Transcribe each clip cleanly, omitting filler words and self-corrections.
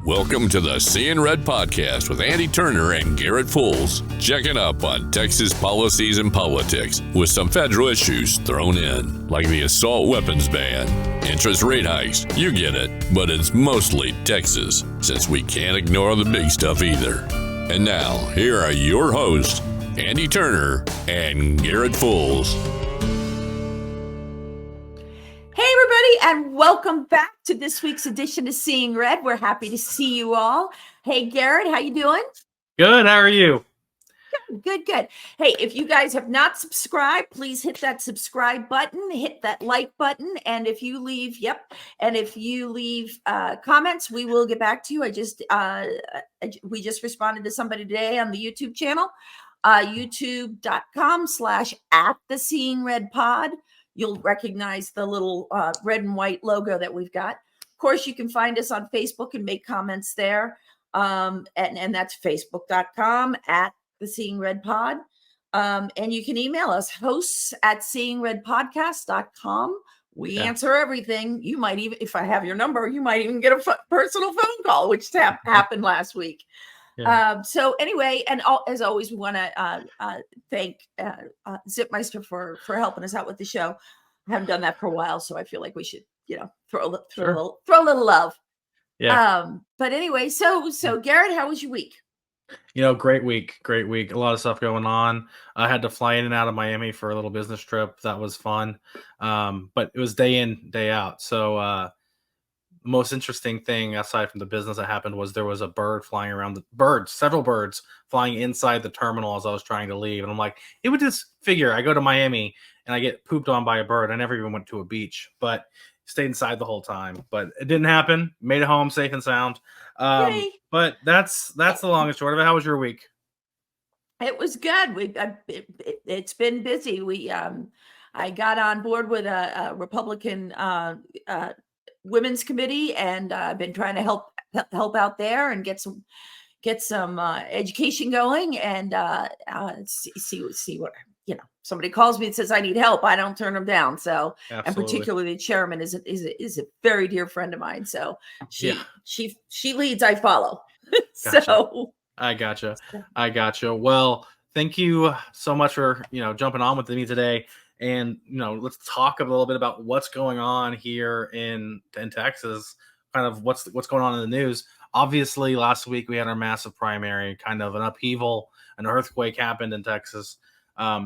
Welcome to the Seeing Red podcast with Andi Turner and Garrett Fulce, checking up on Texas policies and politics with some federal issues thrown in, like the assault weapons ban, interest rate hikes, you get it, but it's mostly Texas, since we can't ignore the big stuff either. And now, here are your hosts, Andi Turner and Garrett Fulce. Hey everybody, and welcome back to this week's edition of Seeing Red. We're happy to see you all. Hey Garrett, how you doing? Good, how are you? Good. Hey, if you guys have not subscribed, please hit that subscribe button, hit that like button, and if you leave, comments, we will get back to you. We just responded to somebody today on the YouTube channel, youtube.com/@theseeingredpod. You'll recognize the little red and white logo that we've got. Of course, you can find us on Facebook and make comments there. And that's facebook.com/theseeingredpod. And you can email us, hosts@seeingredpodcast.com. We answer everything. You might even, if I have your number, you might even get a personal phone call, which happened last week. Yeah. So anyway, and as always, we want to thank Zipmeister for helping us out with the show. I haven't done that for a while, so I feel like we should, throw a little love. Yeah. But anyway, so Garrett, how was your week? Great week. A lot of stuff going on. I had to fly in and out of Miami for a little business trip. That was fun. But it was day in, day out. So most interesting thing aside from the business that happened was there was a bird flying around several birds flying inside the terminal as I was trying to leave. And I'm like, it would just figure I go to Miami and I get pooped on by a bird. I never even went to a beach, but stayed inside the whole time, but it didn't happen. Made it home safe and sound. But that's the long and short of it. How was your week? It was good. It's been busy. I got on board with a Republican women's committee, and I've been trying to help out there and get some education going, and see what somebody calls me and says I need help. I don't turn them down. So, absolutely. And particularly the chairman is a very dear friend of mine. So she leads, I follow. Gotcha. So I gotcha. Well, thank you so much for jumping on with me today. And, let's talk a little bit about what's going on here in Texas, kind of what's going on in the news. Obviously, last week we had our massive primary, kind of an upheaval, an earthquake happened in Texas.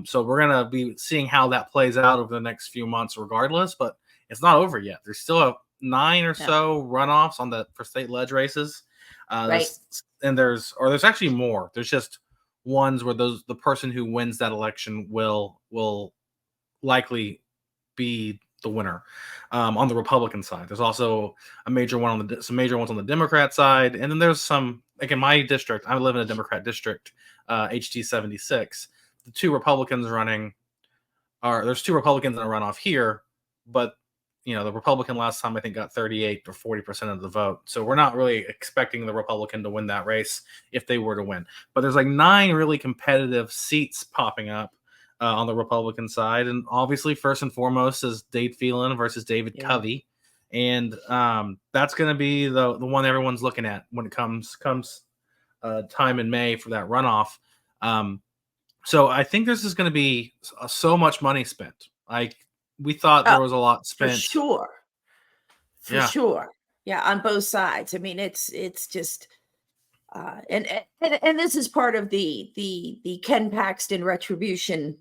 So we're going to be seeing how that plays out over the next few months regardless, but it's not over yet. There's still 9 or so runoffs for state ledge races. Right. There's actually more. There's just ones where the person who wins that election will likely be the winner on the Republican side. There's also some major ones on the Democrat side, and then there's some, like in my district, I live in a Democrat district, HD 76. The two Republicans there's 2 Republicans in a runoff here, but the Republican last time I think got 38 or 40% of the vote. So we're not really expecting the Republican to win that race if they were to win. But there's like 9 really competitive seats popping up on the Republican side, and obviously first and foremost is Dade Phelan versus David Covey, and that's going to be the one everyone's looking at when it comes time in May for that runoff. So I think this is going to be so much money spent. Like we thought there was a lot spent. For sure. Yeah, on both sides. I mean, it's just. And this is part of the Ken Paxton retribution,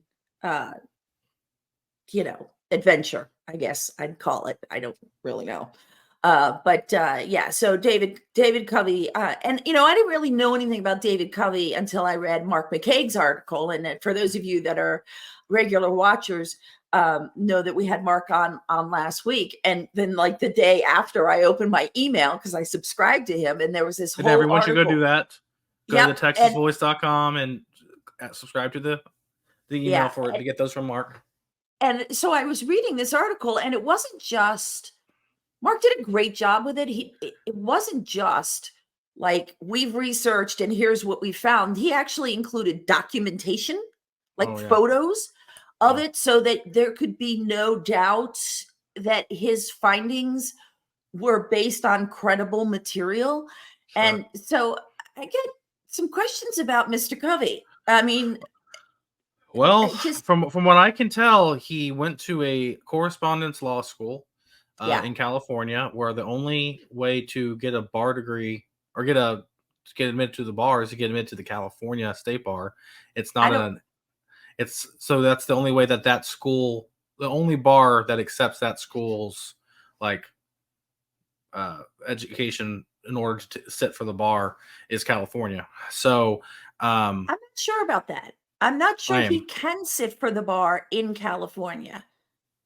adventure, I guess I'd call it. I don't really know. So David Covey, and I didn't really know anything about David Covey until I read Mark McCaig's article. And for those of you that are regular watchers, know that we had Mark on last week, and then like the day after I opened my email because I subscribed to him, and there was this whole everyone article. Should go do that. Go to TexasVoice.com and subscribe to the email to get those from Mark. And so I was reading this article, and it wasn't just Mark did a great job with it. It wasn't just like we've researched and here's what we found. He actually included documentation, photos of it, so that there could be no doubt that his findings were based on credible material. Sure. And so I get some questions about Mr. Covey. I mean, Well, just from what I can tell, he went to a correspondence law school yeah, in California, where the only way to get a bar degree or get admitted to the bar is to get admitted to the California State Bar. It's I not don't. it's so that's the only way that school, the only bar that accepts that school's like education in order to sit for the bar is California. So I'm not sure about that. I'm not sure I he am. can sit for the bar in California.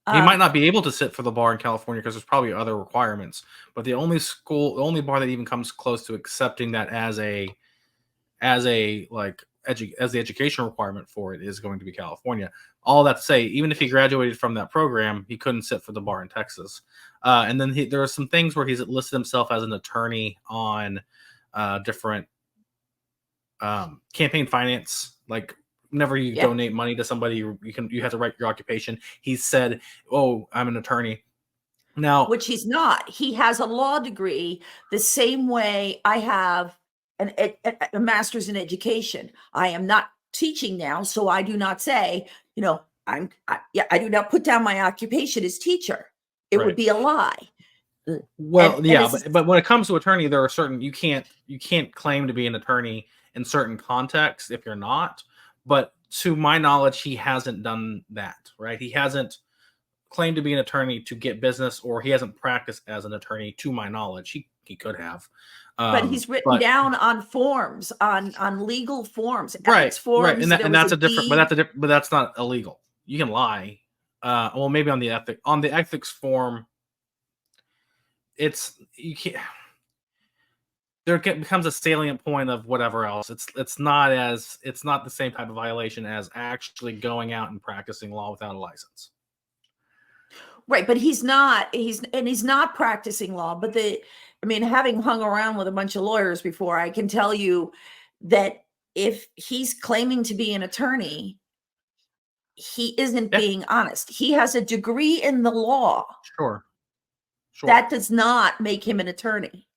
He might Um, not be able to sit for the bar in California because there's probably other requirements. But the only bar that even comes close to accepting that as the education requirement for it is going to be California. All that to say, even if he graduated from that program, he couldn't sit for the bar in Texas. And then there are some things where he's listed himself as an attorney on different campaign finance, like whenever you yeah, donate money to somebody, you have to write your occupation. He said, "Oh, I'm an attorney." Now, which he's not. He has a law degree the same way I have a master's in education. I am not teaching now, so I do not say, I do not put down my occupation as teacher. It would right? be a lie. And Well, and yeah, this is but when it comes to attorney, there are certain you can't claim to be an attorney in certain contexts if you're not. But to my knowledge, he hasn't done that, right? He hasn't claimed to be an attorney to get business, or he hasn't practiced as an attorney to my knowledge. He could have, but he's written but down on forms, on legal forms, right, ethics right, forms. There and was a that's a different, deed. but that's not illegal. You can lie. Well, maybe on the ethics form, it's you can't. Becomes a salient point of whatever else. It's not the same type of violation as actually going out and practicing law without a license. Right, but he's not practicing law, but having hung around with a bunch of lawyers before, I can tell you that if he's claiming to be an attorney, he isn't Yeah, being honest. He has a degree in the law. sure, sure, That does not make him an attorney.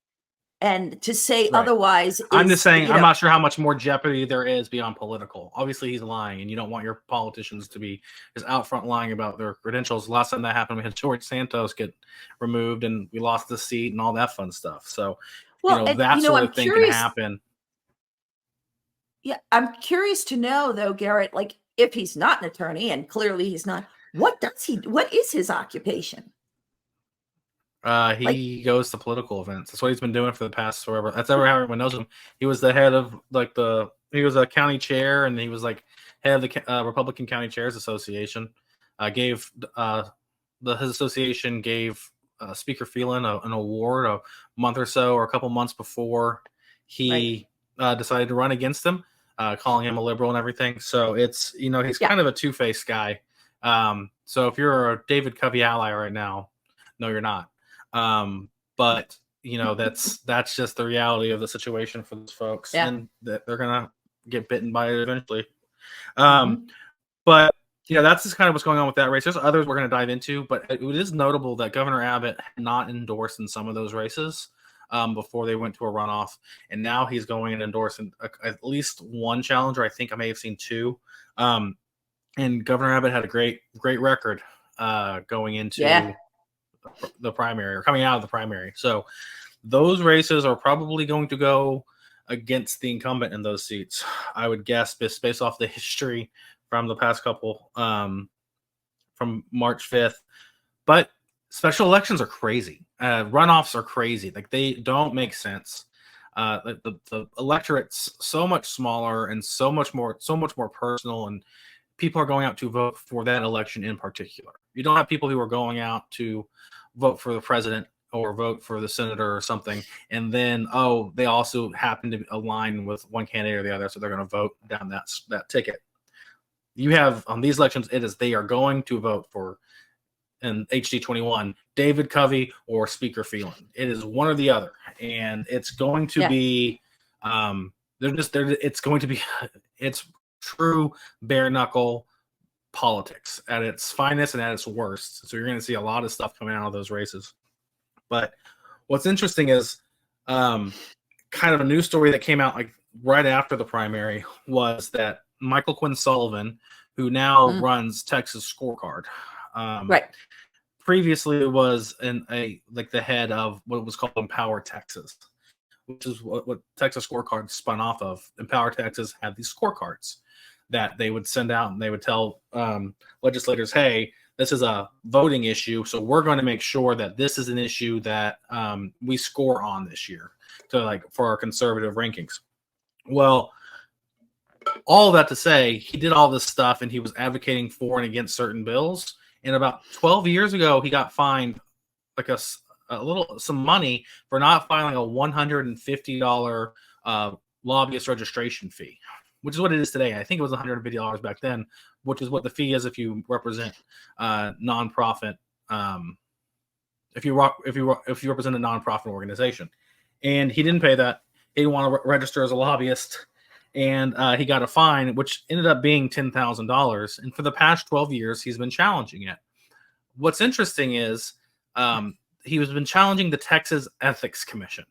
And to say right. otherwise I'm just is, saying, I'm not sure how much more jeopardy there is beyond political. Obviously, he's lying, and you don't want your politicians to be just out front lying about their credentials. Last time that happened, we had George Santos get removed, and we lost the seat and all that fun stuff. So, well, and that sort I'm of thing can curious. happen. Yeah, I'm curious to know though, Garrett, like if he's not an attorney, and clearly he's not, what is his occupation? Like, He goes to political events. That's what he's been doing for the past forever. That's ever how everyone knows him. He was the head of he was a county chair, and he was like head of the Republican County Chairs Association. His association gave Speaker Phelan an award a month or so, or a couple months before right. he decided to run against him, calling him a liberal and everything. So it's he's Yeah. kind of a two-faced guy. So if you're a David Covey ally right now, no, you're not. But that's just the reality of the situation for those folks, Yeah. and that they're gonna get bitten by it eventually. Mhm. But that's just kind of what's going on with that race. There's others we're going to dive into, but it is notable that Governor Abbott had not endorsed in some of those races before they went to a runoff, and now he's going and endorsing at least one challenger. I think I may have seen two. And Governor Abbott had a great record going into the primary, or coming out of the primary. So those races are probably going to go against the incumbent in those seats, I would guess, based off the history from the past couple, from March 5th. But special elections are crazy. Runoffs are crazy. Like, they don't make sense. The electorate's so much smaller and so much more personal, and people are going out to vote for that election in particular. You don't have people who are going out to vote for the president or vote for the senator or something, and then they also happen to align with one candidate or the other, so they're going to vote down that ticket. You have on these elections, they are going to vote for in HD21 David Covey or Speaker Phelan. It is one or the other, and it's going to be it's true bare knuckle politics at its finest and at its worst. So you're going to see a lot of stuff coming out of those races. But what's interesting is kind kind of a news story that came out like right after the primary was that Michael Quinn Sullivan, who now runs Texas Scorecard, Right. previously was the head of what was called Empower Texas, which is what Texas Scorecard spun off of. Empower Texas had these scorecards that they would send out, and they would tell legislators, hey, this is a voting issue, so we're going to make sure that this is an issue that we score on this year for our conservative rankings. Well, all that to say, he did all this stuff, and he was advocating for and against certain bills. And about 12 years ago, he got fined like some money for not filing a $150 lobbyist registration fee, which is what it is today. I think it was $150 back then, which is what the fee is if you represent nonprofit. If you represent a nonprofit organization, and he didn't pay that. He didn't want to register as a lobbyist, and he got a fine, which ended up being $10,000. And for the past 12 years, he's been challenging it. What's interesting is he has been challenging the Texas Ethics Commission,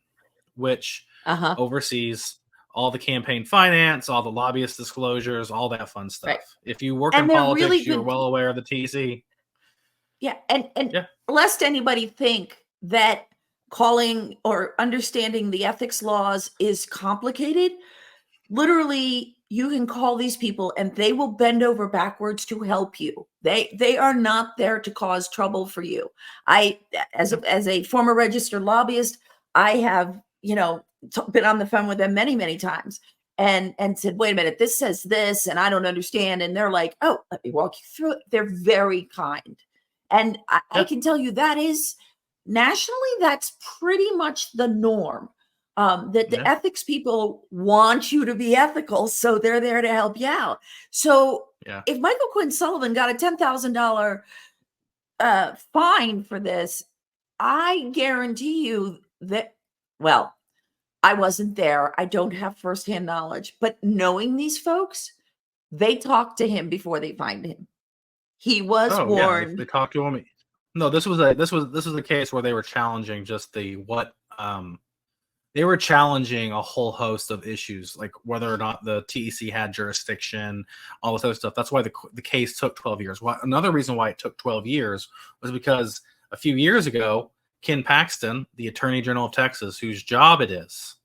which oversees all the campaign finance, all the lobbyist disclosures, all that fun stuff. Right. If you work in politics, really you're well aware of the TC. Yeah, and lest anybody think that calling or understanding the ethics laws is complicated, literally you can call these people and they will bend over backwards to help you. They are not there to cause trouble for you. As a former registered lobbyist, I have, been on the phone with them many, many times and said, wait a minute, this says this, and I don't understand. And they're like, oh, let me walk you through it. They're very kind. And I can tell you that is nationally, that's pretty much the norm. That the ethics people want you to be ethical, so they're there to help you out. So if Michael Quinn Sullivan got a $10,000 fine for this, I guarantee you that, well, I wasn't there. I don't have firsthand knowledge, but knowing these folks, they talked to him before they fined him. He was warned. Yeah, they talked to him. No, this was a case where they were challenging they were challenging a whole host of issues, like whether or not the TEC had jurisdiction, all this other stuff. That's why the case took 12 years. Another reason why it took 12 years was because a few years ago, Ken Paxton, the Attorney General of Texas, whose job it is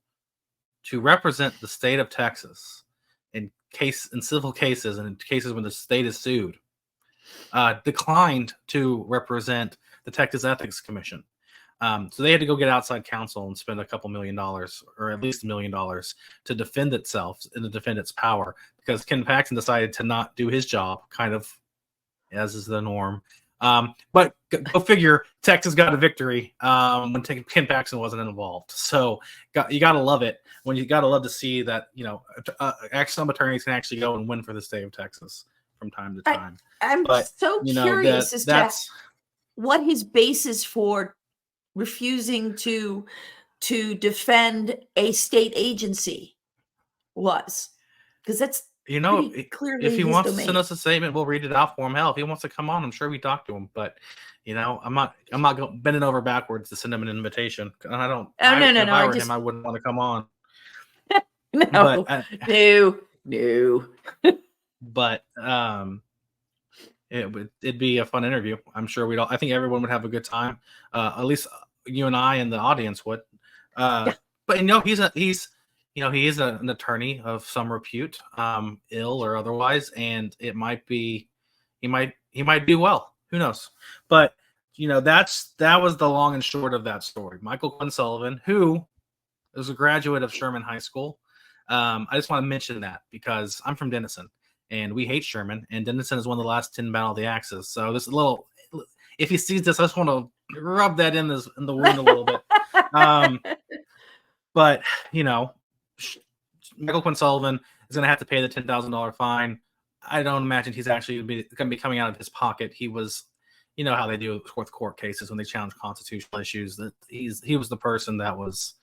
to represent the state of Texas in civil cases and in cases when the state is sued, declined to represent the Texas Ethics Commission. So they had to go get outside counsel and spend a couple $1 million, or at least $1 million, to defend itself and to defend its power, because Ken Paxton decided to not do his job, kind of as is the norm. But go figure, Texas got a victory when Ken Paxton wasn't involved. So you got to love it. You got to love to see that, some attorneys can actually go and win for the state of Texas from time to time. I'm so curious as to what his basis for refusing to defend a state agency was, because that's clearly if he wants domain. to send us a statement, we'll read it out for him. Hell, if he wants to come on, I'm sure we talk to him. But I'm not bending over backwards to send him an invitation. And I don't. Oh, no. If I were him, I wouldn't want to come on. No. But it'd be a fun interview. I'm sure I think everyone would have a good time. At least you and I and the audience would. But he is an attorney of some repute, ill or otherwise, and he might do well. Who knows? But that was the long and short of that story. Michael Quinn Sullivan, who is a graduate of Sherman High School. I just want to mention that because I'm from Denison. And we hate Sherman, and Denison is one of the last 10 Battle of the Axes. So this little, if he sees this, I just want to rub that in the wound a little bit. But Michael Quinn Sullivan is going to have to pay the $10,000 fine. I don't imagine he's actually going to be coming out of his pocket. He was, how they do with court cases when they challenge constitutional issues. That he was the person that was,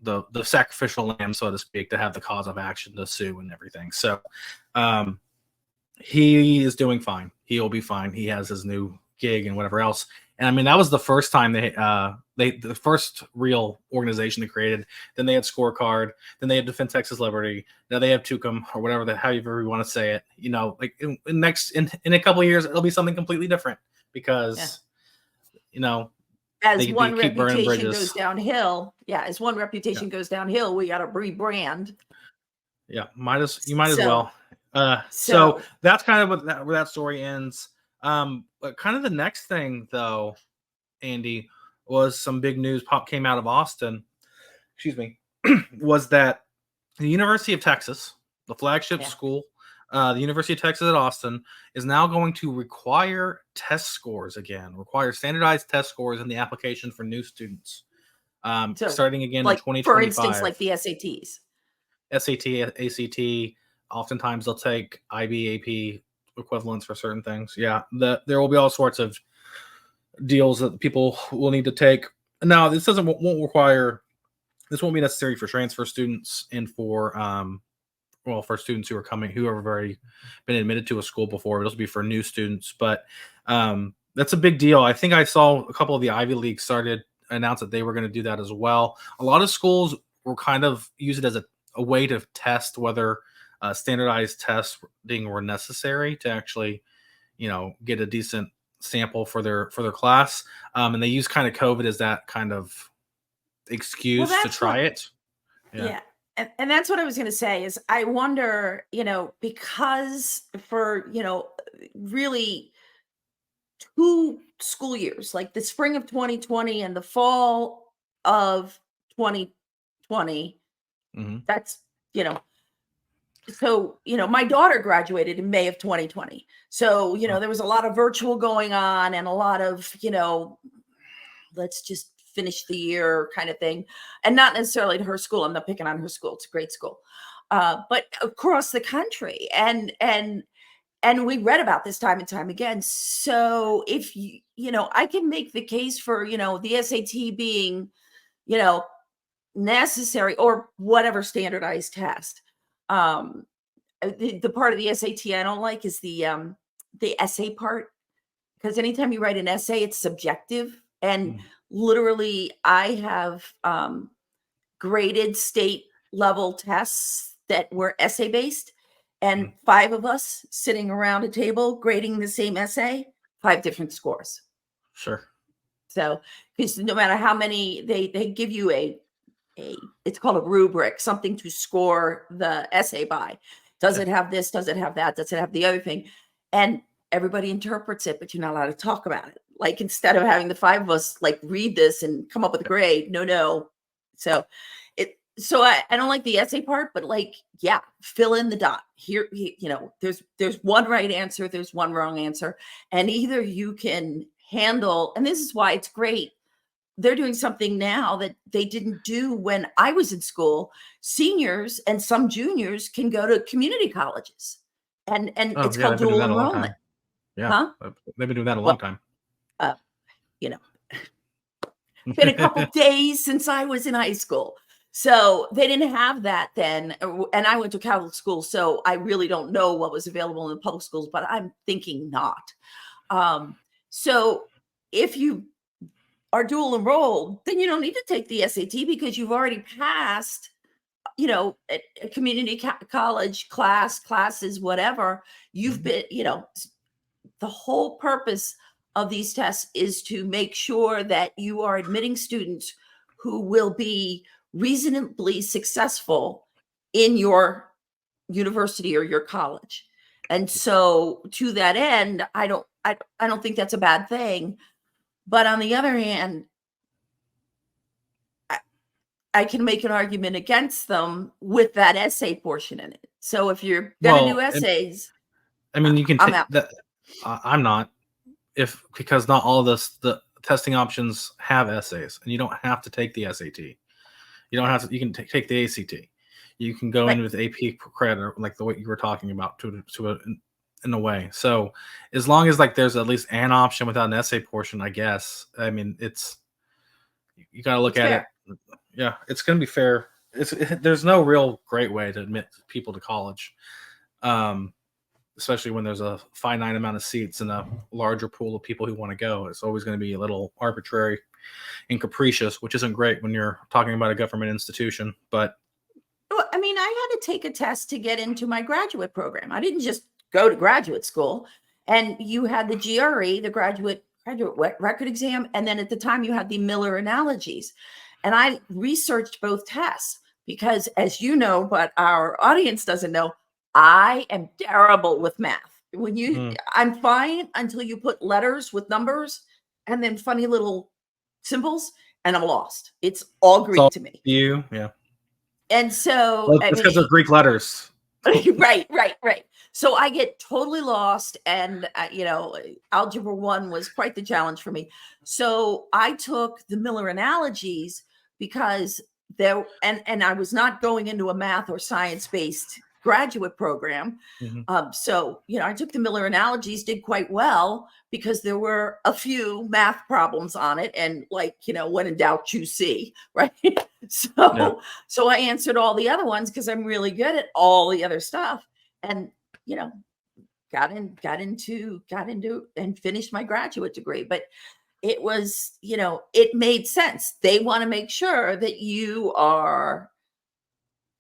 the sacrificial lamb, so to speak, to have the cause of action to sue and everything. So he is doing fine. He'll be fine. He has his new gig and whatever else. And I mean, that was the first time the first real organization they created. Then they had Scorecard. Then they had Defend Texas Liberty. Now they have Tucum, or whatever however you want to say it. You know, like in a couple of years, it'll be something completely different because, you know, as they one keep burning reputation bridges. goes downhill. Yeah, as one reputation goes downhill, we got to rebrand. Yeah, you might as well. So So that's kind of where that story ends. But kind of the next thing, though, Andy, was some big news came out of Austin. Excuse me, was that the University of Texas, the flagship school, the University of Texas at Austin, is now going to require test scores again, require standardized test scores in the application for new students, starting again in 2025. For instance, like the SATs. SAT, ACT, oftentimes they'll take IB, AP equivalents for certain things. Yeah, there will be all sorts of deals that people will need to take. Now, this won't be necessary for transfer students and for for students who have already been admitted to a school before. It'll be for new students, but that's a big deal. I think I saw a couple of the Ivy Leagues announced that they were going to do that as well. A lot of schools will kind of use it as a way to test whether standardized testing were necessary to actually, get a decent sample for their class. And they use kind of COVID as that kind of excuse to try it. Yeah. And that's what I was going to say is I wonder, because for, really 2 school years, like the spring of 2020 and the fall of 2020, that's, so, my daughter graduated in May of 2020. So, there was a lot of virtual going on and a lot of, let's just finish the year kind of thing. And not necessarily to her school. I'm not picking on her school. It's a great school. But across the country. And we read about this time and time again. So if I can make the case for, the SAT being, necessary or whatever standardized test. The part of the SAT I don't like is the essay part, because anytime you write an essay, it's subjective. And literally, I have graded state level tests that were essay based, and 5 of us sitting around a table grading the same essay, 5 different scores. Sure. So, because no matter how many they give you it's called a rubric, something to score the essay by. Does it have this? Does it have that? Does it have the other thing? And everybody interprets it, but you're not allowed to talk about it. Like, instead of having the 5 of us like read this and come up with a grade, no. So I don't like the essay part, but fill in the dot. Here, there's one right answer, there's one wrong answer, and either you can handle, and this is why it's great. They're doing something now that they didn't do when I was in school. Seniors and some juniors can go to community colleges, and it's called dual enrollment. Yeah, they've been doing that a long time. It's been a couple days since I was in high school, so they didn't have that then. And I went to Catholic school, so I really don't know what was available in the public schools, but I'm thinking not. So if you are dual enrolled, then you don't need to take the SAT because you've already passed, a community college classes, whatever. You've been, the whole purpose of these tests is to make sure that you are admitting students who will be reasonably successful in your university or your college. And so to that end, I don't think that's a bad thing. But on the other hand, I can make an argument against them with that essay portion in it. So if you're going to do essays, you can take that. I'm not, because not all of the testing options have essays, and you don't have to take the SAT. You don't have to. You can take the ACT. You can go in with AP credit, like the way you were talking about, in a way. So as long as there's at least an option without an essay portion, I guess. It's, you got to look at it. Yeah, it's going to be fair. There's no real great way to admit people to college. especially when there's a finite amount of seats and a larger pool of people who want to go. It's always going to be a little arbitrary and capricious, which isn't great when you're talking about a government institution. But Well, I mean, I had to take a test to get into my graduate program. I didn't just go to graduate school. And you had the GRE, the graduate record exam, and then at the time you had the Miller analogies. And I researched both tests because, as you know, but our audience doesn't know, I am terrible with math. When I'm fine until you put letters with numbers and then funny little symbols, and I'm lost. It's all Greek to me. Yeah. And so, well, it's because they're Greek letters. right. So I get totally lost, and algebra 1 was quite the challenge for me. So I took the Miller analogies because and I was not going into a math or science-based graduate program. So I took the Miller analogies, did quite well because there were a few math problems on it, and when in doubt, choose C, right? So I answered all the other ones because I'm really good at all the other stuff, and got into and finished my graduate degree. But it was, it made sense. They want to make sure that you are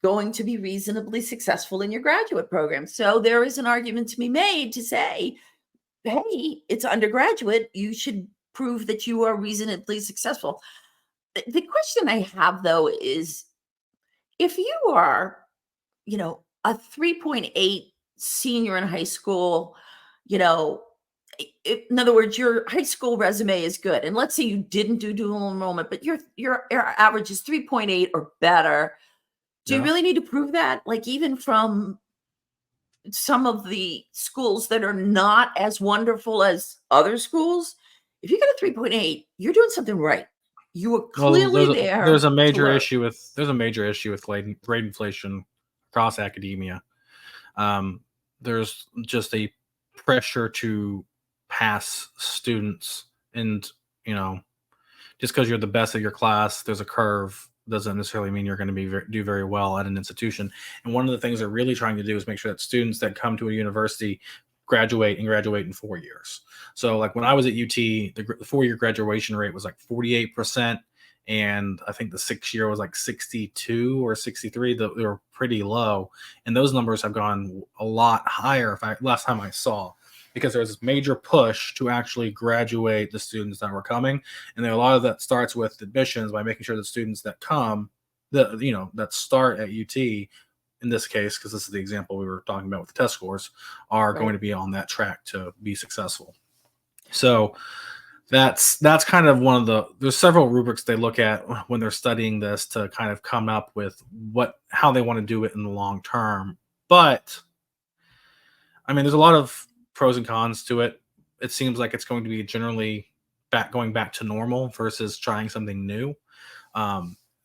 going to be reasonably successful in your graduate program. So there is an argument to be made to say, hey, it's undergraduate. You should prove that you are reasonably successful. The question I have, though, is if you are, a 3.8 senior in high school, in other words, your high school resume is good. And let's say you didn't do dual enrollment, but your average is 3.8 or better. Do you really need to prove that? Like, even from some of the schools that are not as wonderful as other schools, if you get a 3.8, you're doing something right. You were clearly there. There's a major issue with grade inflation across academia. There's just a pressure to pass students, and just because you're the best of your class, there's a curve. Doesn't necessarily mean you're going to do very well at an institution. And one of the things they're really trying to do is make sure that students that come to a university graduate in 4 years. So like when I was at UT, the 4-year graduation rate was like 48%. And I think the 6th year was like 62 or 63. They were pretty low. And those numbers have gone a lot higher last time I saw, because there's this major push to actually graduate the students that were coming. And then a lot of that starts with admissions, by making sure the students that come, that start at UT, in this case, because this is the example we were talking about with the test scores, are going to be on that track to be successful. So that's kind of there's several rubrics they look at when they're studying this to kind of come up with how they want to do it in the long term. But I mean, there's a lot of pros and cons to it. It seems like it's going to be generally going back to normal versus trying something new.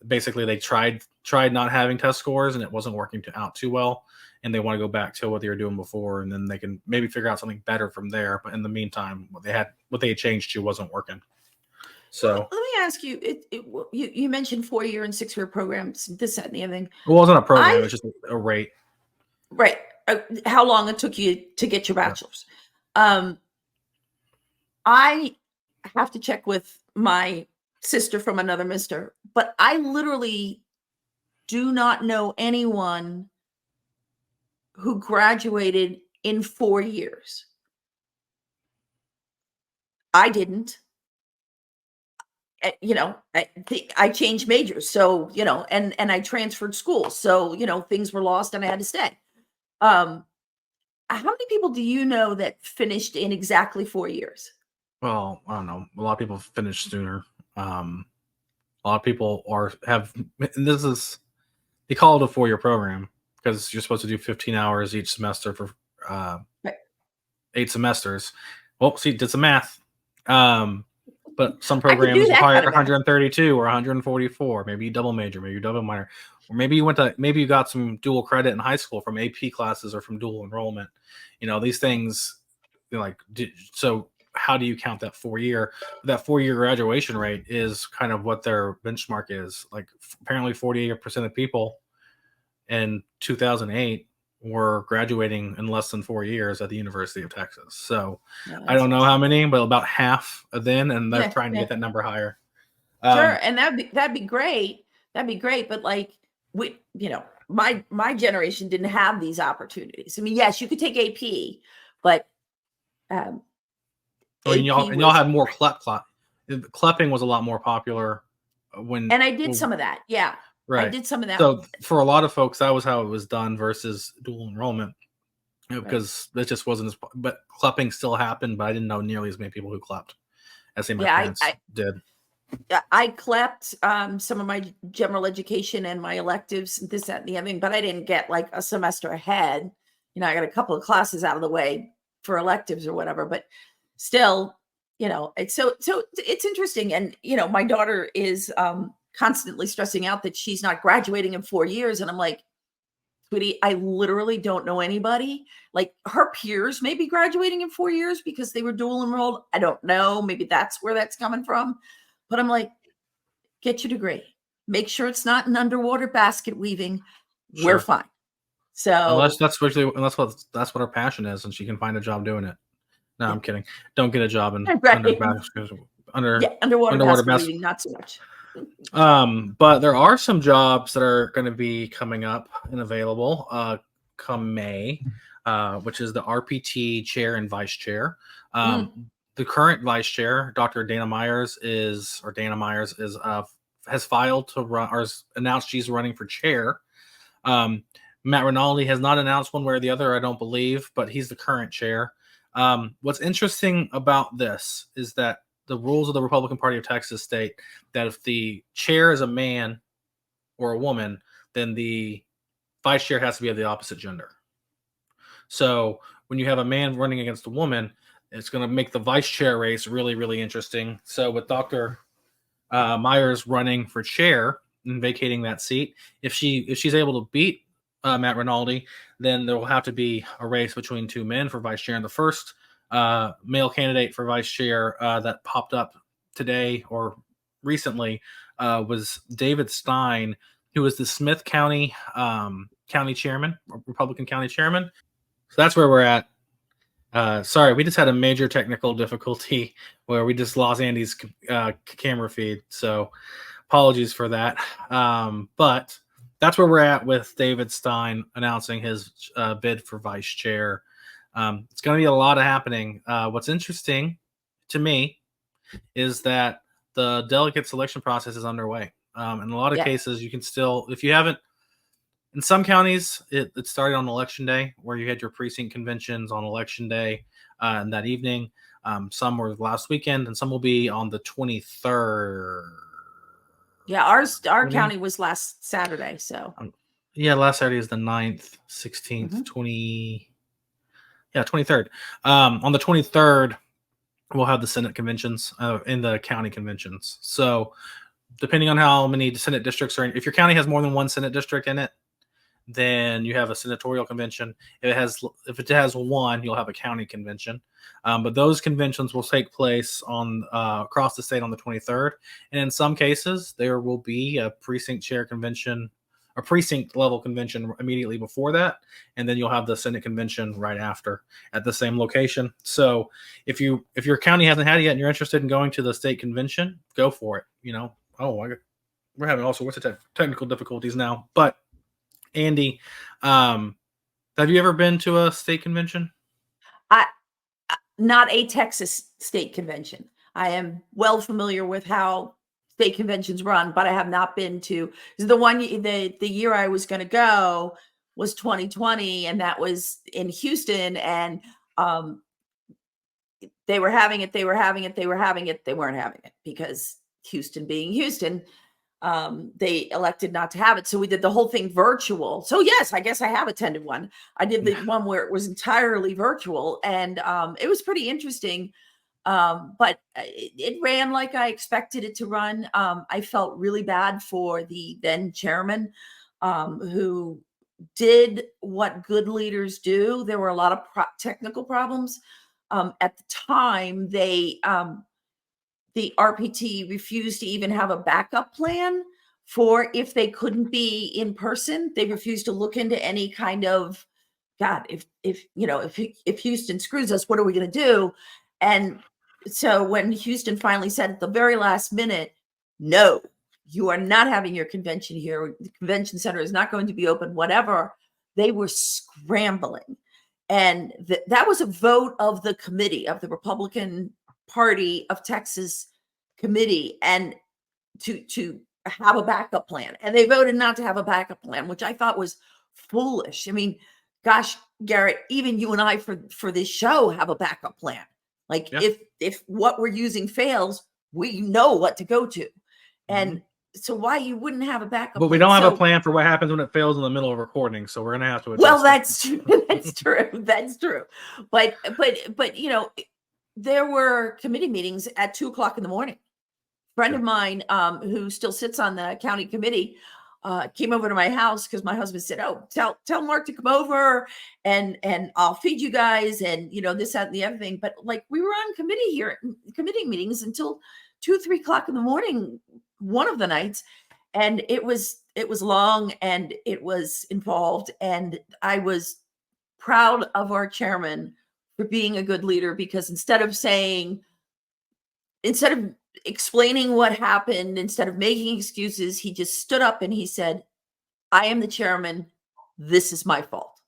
Basically, they tried not having test scores, and it wasn't working out too well, and they want to go back to what they were doing before, and then they can maybe figure out something better from there. But in the meantime, what they had changed to wasn't working. So let me ask you: you mentioned 4-year and 6-year programs, this, that, and the other thing. It wasn't a program; it was just a rate. Right. How long it took you to get your bachelor's. I have to check with my sister from another mister, but I literally do not know anyone who graduated in 4 years. I didn't. I changed majors. So, and I transferred schools. So, things were lost and I had to stay. How many people do you know that finished in exactly 4 years? Well, I don't know. A lot of people finish sooner. A lot of people and they call it a 4-year program because you're supposed to do 15 hours each semester for 8 semesters. Well, see, did some math. But some programs require 132 or 144. Maybe you double major, maybe you double minor, or maybe you got some dual credit in high school from AP classes or from dual enrollment. These things, so how do you count that 4-year? That 4-year graduation rate is kind of what their benchmark is. Like apparently 48% of people in 2008 were graduating in less than 4 years at the University of Texas. So Yeah, I don't know how many, but about half then, and they're trying to yeah. get that number higher. Sure, and that'd be great. That'd be great, but like my generation didn't have these opportunities. I mean, yes, you could take AP, but um, Well, and AP y'all was, had more Clepping was a lot more popular when and I did some of that. Yeah, I right. did some of that. So for a lot of folks, that was how it was done versus dual enrollment, Right. because it just wasn't as. But Clepping still happened, but I didn't know nearly as many people who clepped as say my Yeah, parents did. I clept some of my general education and my electives, this, that, and the other thing, but I didn't get like a semester ahead. I got a couple of classes out of the way for electives or whatever, but still, so it's interesting. And, my daughter is constantly stressing out that she's not graduating in 4 years. And I'm like, sweetie, I literally don't know anybody. Like her peers may be graduating in 4 years because they were dual enrolled. I don't know. Maybe that's where that's coming from. But I'm like, get your degree. Make sure it's not in underwater basket weaving. We're Sure. fine. So Unless that's what her passion is, and she can find a job doing it. No, I'm kidding. Don't get a job in underwater underwater basket basket. weaving, not so much. But there are some jobs that are going to be coming up and available come May, which is the RPT chair and vice chair. The current vice chair, Dr. Dana Myers, has filed to run, or has announced she's running for chair. Matt Rinaldi has not announced one way or the other, I don't believe, but he's the current chair. What's interesting about this is that the rules of the Republican Party of Texas state that if the chair is a man or a woman, then the vice chair has to be of the opposite gender. So when you have a man running against a woman, it's going to make the vice chair race really, really interesting. So with Dr. Myers running for chair and vacating that seat, if she's able to beat Matt Rinaldi, then there will have to be a race between two men for vice chair. And the first male candidate for vice chair that popped up today or recently was David Stein, who was the Smith County county chairman, Republican county chairman. So that's where we're at. Sorry, we just had a major technical difficulty where we just lost Andy's camera feed. So apologies for that. But that's where we're at with David Stein announcing his bid for vice chair. It's going to be a lot of happening. What's interesting to me is that the delegate selection process is underway. In a lot of cases, you can still, if you haven't, in some counties, it started on election day, where you had your precinct conventions on election day and that evening. Some were last weekend, and some will be on the 23rd. Yeah, our county was last Saturday. So last Saturday is the 9th, 16th, 23rd. On the 23rd, we'll have the Senate conventions in the county conventions. So depending on how many Senate districts are in, if your county has more than one Senate district in it, then you have a senatorial convention. If it has one, you'll have a county convention. But those conventions will take place on across the state on the 23rd. And in some cases, there will be a precinct chair convention, a precinct level convention immediately before that. And then you'll have the Senate convention right after at the same location. So if your county hasn't had it yet and you're interested in going to the state convention, go for it. We're having all sorts of technical difficulties now, but Andy, have you ever been to a state convention? Not a Texas state convention. I am well familiar with how state conventions run, but I have not been to the year I was going to go was 2020, and that was in Houston, and they were having it. They weren't having it because Houston being Houston, they elected not to have it. So we did the whole thing virtual. So yes, I guess I have attended one. I did the one where it was entirely virtual, and it was pretty interesting. But it ran like I expected it to run. I felt really bad for the then chairman, who did what good leaders do. There were a lot of technical problems. At the time, the RPT refused to even have a backup plan for if they couldn't be in person. They refused to look into any kind of God, if Houston screws us, what are we going to do? And so when Houston finally said at the very last minute, no, you are not having your convention here. The convention center is not going to be open, whatever. They were scrambling. And that was a vote of the committee, of the Republican Party of Texas committee, and to have a backup plan. And they voted not to have a backup plan, which I thought was foolish. I mean, gosh, Garrett, even you and I for this show have a backup plan. Like if what we're using fails, we know what to go to. And so why you wouldn't have a backup but plan? We don't have a plan for what happens when it fails in the middle of recording, so we're gonna have to adjust. Well, that's true. That's true. That's true. But there were committee meetings at 2:00 in the morning. A friend of mine who still sits on the county committee came over to my house because my husband said, "Oh, tell Mark to come over and I'll feed you guys," and this, that, and the other thing. But like, we were on committee meetings until 2-3 o'clock in the morning one of the nights, and it was long and it was involved, and I was proud of our chairman for being a good leader, because instead of explaining what happened, instead of making excuses, he just stood up and he said, "I am the chairman. This is my fault."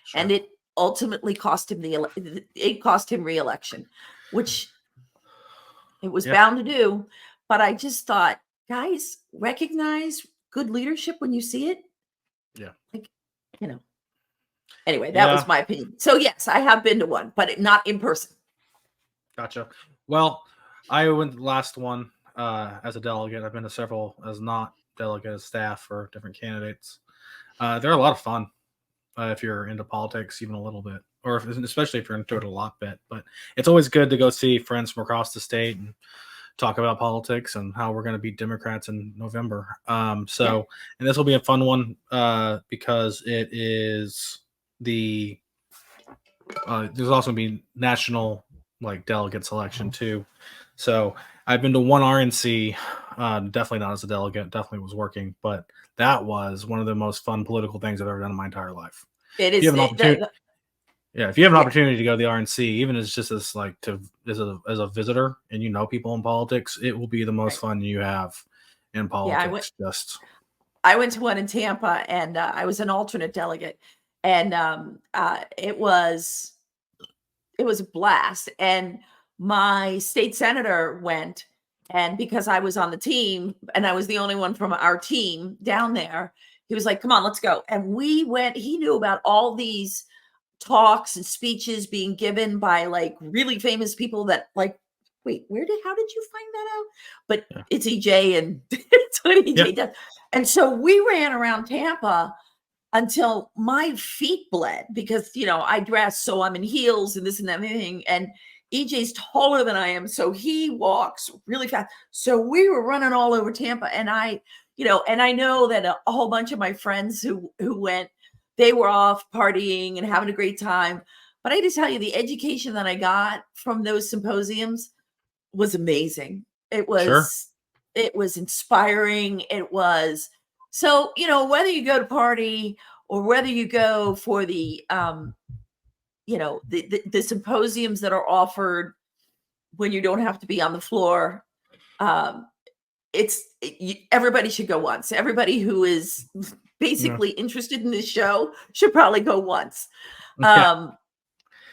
Sure. And it ultimately cost him re-election, which it was bound to do. But I just thought, guys, recognize good leadership when you see it. Yeah. Anyway, that was my opinion. So yes, I have been to one, but not in person. Gotcha. Well, I went the last one as a delegate. I've been to several as not delegate, as staff for different candidates. They're a lot of fun if you're into politics, even a little bit, or especially if you're into it a lot bit. But it's always good to go see friends from across the state and talk about politics and how we're going to beat Democrats in November. And this will be a fun one because it is there's also going to be national delegate selection too. So I've been to one RNC, definitely not as a delegate, definitely was working, but that was one of the most fun political things I've ever done in my entire life. It is. If you have an opportunity to go to the RNC, even as just as a visitor, and people in politics, it will be the most fun you have in politics. I went to one in Tampa, and I was an alternate delegate, and it was a blast. And my state senator went, and because I was on the team and I was the only one from our team down there, he was like, "Come on, let's go." And we went. He knew about all these talks and speeches being given by really famous people that wait, how did you find that out? But it's EJ, and it's what EJ does. And so we ran around Tampa until my feet bled because, I dress, so I'm in heels and this and that and everything. And EJ's taller than I am, so he walks really fast. So we were running all over Tampa, and I know that a whole bunch of my friends who went, they were off partying and having a great time. But I just tell you, the education that I got from those symposiums was amazing. It was inspiring. It was so, whether you go to party or whether you go for the the symposiums that are offered when you don't have to be on the floor, everybody should go once. Everybody who is basically interested in this show should probably go once.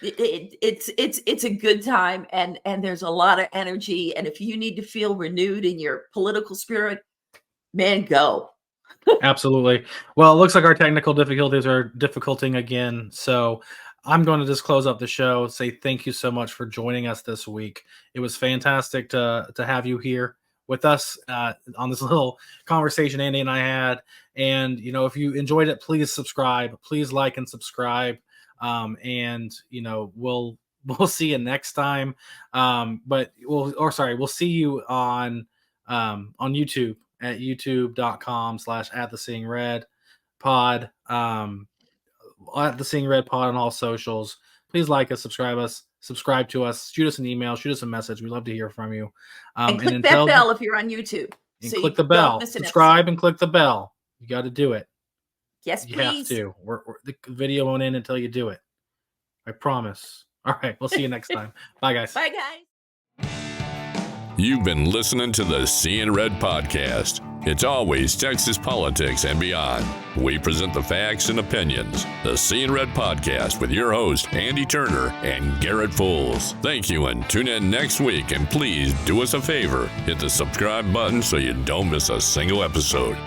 It's a good time, and there's a lot of energy. And if you need to feel renewed in your political spirit, man, go. Absolutely. Well, it looks like our technical difficulties are difficulting again. So I'm going to just close up the show, say thank you so much for joining us this week. It was fantastic to have you here with us on this little conversation Andi and I had. And, if you enjoyed it, please subscribe. Please like and subscribe. And, we'll see you next time. We'll see you on YouTube at youtube.com/@theseeingredpod. At the Seeing Red Pod on all socials. Please like us, subscribe to us, shoot us an email, shoot us a message. We'd love to hear from you. And click that bell if you're on YouTube. And click the bell. Subscribe and click the bell. You got to do it. Yes, You have please. to. The video won't end until you do it. I promise. All right. We'll see you next time. Bye, guys. Bye, guys. You've been listening to the Seeing Red podcast. It's always Texas politics and beyond. We present the facts and opinions. The Seeing Red podcast with your host, Andi Turner and Garrett Fulce. Thank you, and tune in next week. And please do us a favor. Hit the subscribe button so you don't miss a single episode.